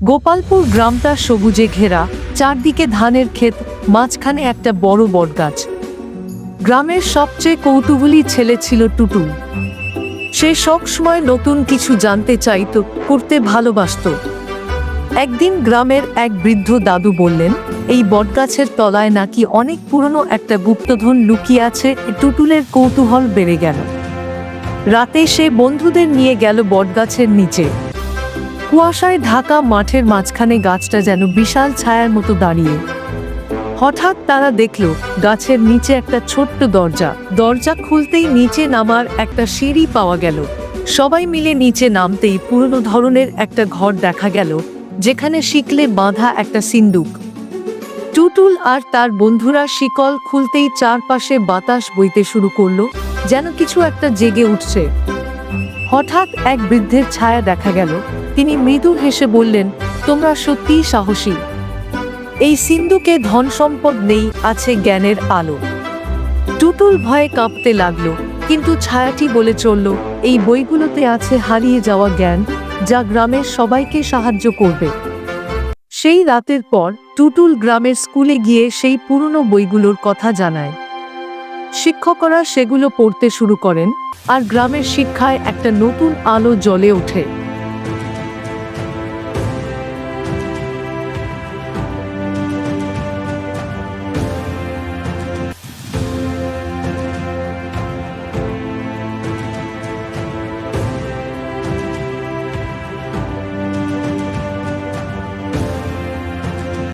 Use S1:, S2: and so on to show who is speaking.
S1: গোপালপুর গ্রামটা সবুজে ঘেরা, চারদিকে ধানের ক্ষেত, মাঝখানে একটা বড় বটগাছ। গ্রামের সবচেয়ে কৌতূহলী ছেলে ছিল টুটুল। সে সবসময় নতুন কিছু জানতে চাইত, করতে ভালোবাসত। একদিন গ্রামের এক বৃদ্ধ দাদু বললেন, এই বটগাছের তলায় নাকি অনেক পুরনো একটা গুপ্তধন লুকিয়ে আছে। টুটুলের কৌতূহল বেড়ে গেল। রাতে সে বন্ধুদের নিয়ে গেল বটগাছের নিচে। কুয়াশায় ঢাকা মাঠের মাঝখানে গাছটা যেন বিশাল ছায়ার মতো দাঁড়িয়ে। হঠাৎ তারা দেখল গাছের নিচে একটা ছোট্ট দরজা। দরজা খুলতেই নিচে নামার একটা সিঁড়ি পাওয়া গেল। সবাই মিলে নিচে নামতেই পুরনো ধরনের একটা ঘর দেখা গেল, যেখানে শিকলে বাঁধা একটা সিন্দুক। টুটুল আর তার বন্ধুরা শিকল খুলতেই চারপাশে বাতাস বইতে শুরু করলো, যেন কিছু একটা জেগে উঠছে। হঠাৎ এক বৃদ্ধের ছায়া দেখা গেল। তিনি মৃদু হেসে বললেন, তোমরা সত্যিই সাহসী। এই সিন্ধুকে ধন সম্পদ নেই, আছে জ্ঞানের আলো। টুটুল ভয়ে কাঁপতে লাগলো, কিন্তু ছায়াটি বলে চলল, এই বইগুলোতে আছে হারিয়ে যাওয়া জ্ঞান, যা গ্রামের সবাইকে সাহায্য করবে। সেই রাতের পর টুটুল গ্রামের স্কুলে গিয়ে সেই পুরনো বইগুলোর কথা জানায়। শিক্ষকরা সেগুলো পড়তে শুরু করেন, আর গ্রামের শিক্ষায় একটা নতুন আলো জ্বলে ওঠে।